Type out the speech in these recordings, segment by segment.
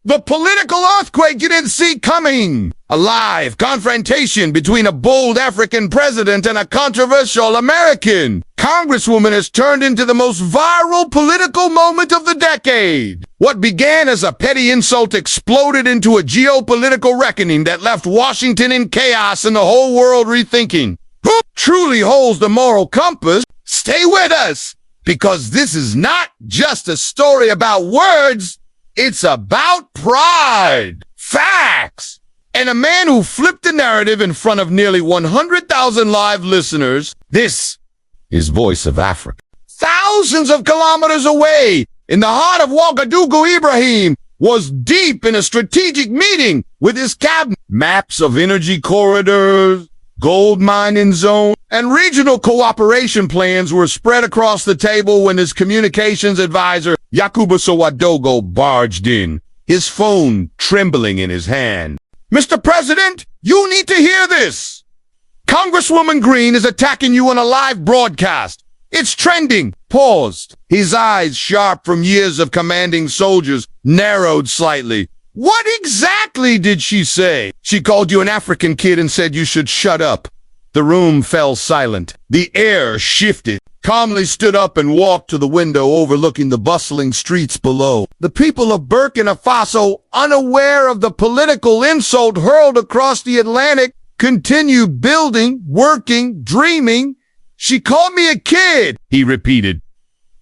The political earthquake you didn't see coming. A live confrontation between a bold African president and a controversial American Congresswoman has turned into the most viral political moment of the decade. What began as a petty insult exploded into a geopolitical reckoning that left Washington in chaos and the whole world rethinking. Who truly holds the moral compass? Stay with us, because this is not just a story about words. It's about pride, facts, and a man who flipped the narrative in front of nearly 100,000 live listeners. This is Voice of Africa. Thousands of kilometers away, in the heart of Ouagadougou, Ibrahim was deep in a strategic meeting with his cabinet. Maps of energy corridors, gold mining zone, and regional cooperation plans were spread across the table when his communications advisor, Yakuba Ouagadougou, barged in, his phone trembling in his hand. Mr. President, you need to hear this. Congresswoman Greene is attacking you on a live broadcast. It's trending. Paused. His eyes, sharp from years of commanding soldiers, narrowed slightly. What exactly did she say? She called you an African kid and said you should shut up. The room fell silent. The air shifted. Calmly stood up and walked to the window overlooking the bustling streets below. The people of Burkina Faso, unaware of the political insult hurled across the Atlantic, continued building, working, dreaming. She called me a kid, he repeated.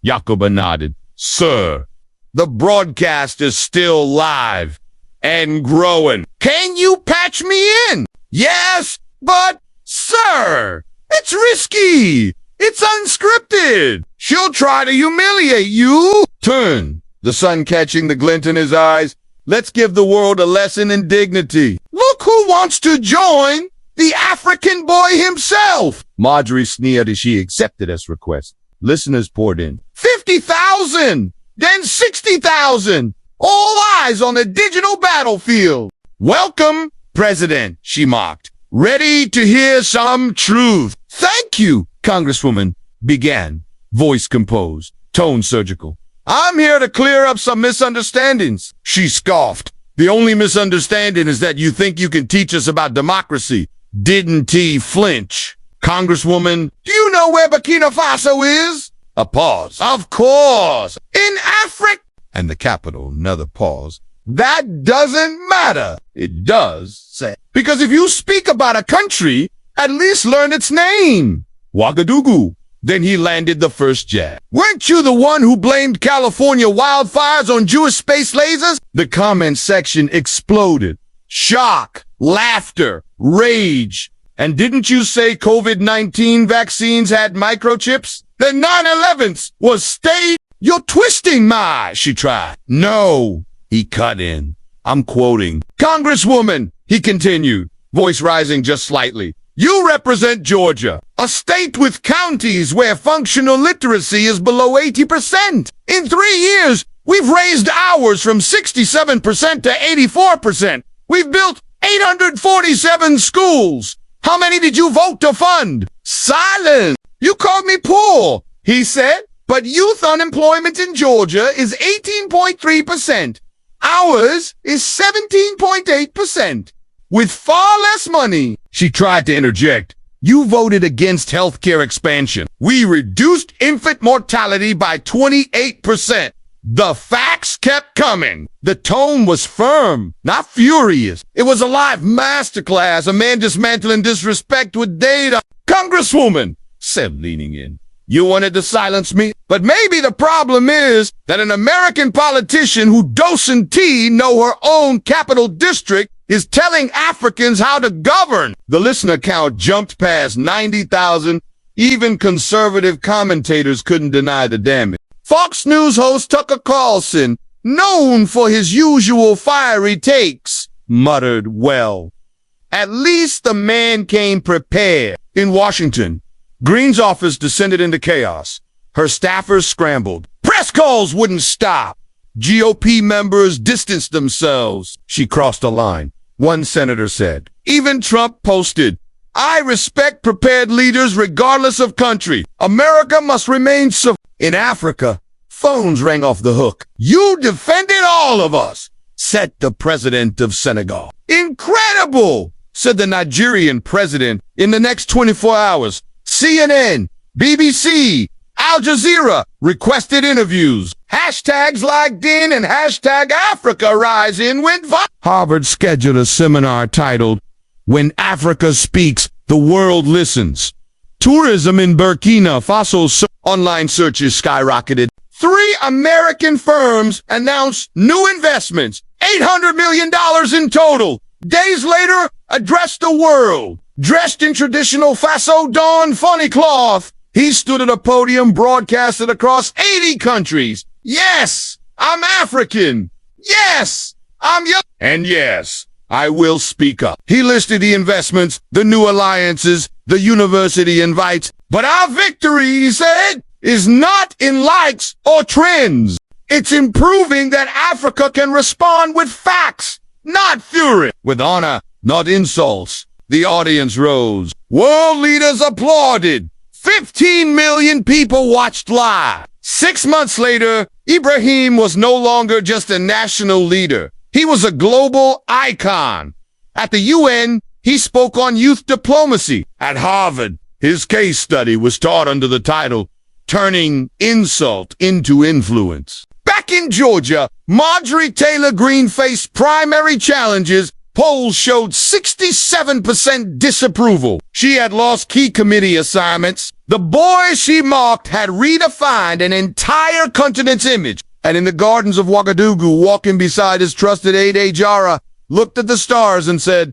Yakuba nodded. Sir, the broadcast is still live and growing. Can you patch me in? Yes, but, sir, it's risky. It's unscripted. She'll try to humiliate you. Turn, the sun catching the glint in his eyes. Let's give the world a lesson in dignity. Look who wants to join, the African boy himself. Marjorie sneered as she accepted his request. Listeners poured in. 50,000, then 60,000. All eyes on the digital battlefield. Welcome, President, she mocked. Ready to hear some truth. Thank you, Congresswoman began, voice composed, tone surgical. I'm here to clear up some misunderstandings, she scoffed. The only misunderstanding is that you think you can teach us about democracy. Didn't he flinch? Congresswoman, do you know where Burkina Faso is? A pause. Of course. In Africa. And the capital, another pause. That doesn't matter. It does, say. Because if you speak about a country, at least learn its name. Ouagadougou. Then he landed the first jab. Weren't you the one who blamed California wildfires on Jewish space lasers? The comment section exploded. Shock, laughter, rage. And didn't you say COVID-19 vaccines had microchips? The 9/11s was staged. You're twisting she tried. No, he cut in. I'm quoting. Congresswoman, he continued, voice rising just slightly. You represent Georgia, a state with counties where functional literacy is below 80%. In 3 years, we've raised ours from 67% to 84%. We've built 847 schools. How many did you vote to fund? Silence. You called me poor, he said, but youth unemployment in Georgia is 18.3%. Ours is 17.8%. With far less money. She tried to interject. You voted against healthcare expansion. We reduced infant mortality by 28%. The facts kept coming. The tone was firm, not furious. It was a live masterclass, a man dismantling disrespect with data. Congresswoman, said leaning in. You wanted to silence me? But maybe the problem is that an American politician who doesn't know her own capital district is telling Africans how to govern. The listener count jumped past 90,000. Even conservative commentators couldn't deny the damage. Fox News host Tucker Carlson, known for his usual fiery takes, muttered, well, at least the man came prepared. In Washington, Greene's office descended into chaos. Her staffers scrambled. Press calls wouldn't stop. GOP members distanced themselves. She crossed a line. One senator said, even Trump posted, I respect prepared leaders regardless of country. America must remain civil. In Africa, phones rang off the hook. You defended all of us. said the president of Senegal. Incredible, said the Nigerian president. In the next 24 hours, CNN, BBC, Al Jazeera requested interviews. Hashtags like Din and hashtag Africa Rising went viral. Harvard scheduled a seminar titled, When Africa Speaks, the World Listens. Tourism in Burkina Faso online searches skyrocketed. 3 American firms announced new investments, $800 million in total. Days later, addressed the world. Dressed in traditional Faso Dawn funny cloth, he stood at a podium broadcasted across 80 countries. Yes, I'm African. Yes, I'm young. And yes, I will speak up. He listed the investments, the new alliances, the university invites. But our victory, he said, is not in likes or trends. It's in proving that Africa can respond with facts, not fury. With honor, not insults. The audience rose. World leaders applauded. 15 million people watched live. 6 months later, Ibrahim was no longer just a national leader. He was a global icon. At the UN, he spoke on youth diplomacy. At Harvard, his case study was taught under the title, Turning Insult into Influence. Back in Georgia, Marjorie Taylor Greene faced primary challenges. Polls showed 67% disapproval. She had lost key committee assignments. The boy she mocked had redefined an entire continent's image. And in the gardens of Ouagadougou, walking beside his trusted aide Jara, looked at the stars and said,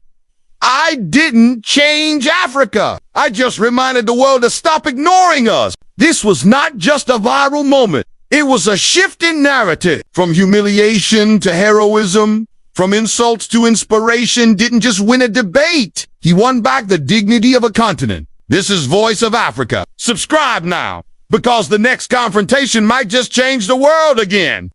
I didn't change Africa. I just reminded the world to stop ignoring us. This was not just a viral moment. It was a shift in narrative. From humiliation to heroism, from insults to inspiration. Didn't just win a debate. He won back the dignity of a continent. This is Voice of Africa. Subscribe now, because the next confrontation might just change the world again.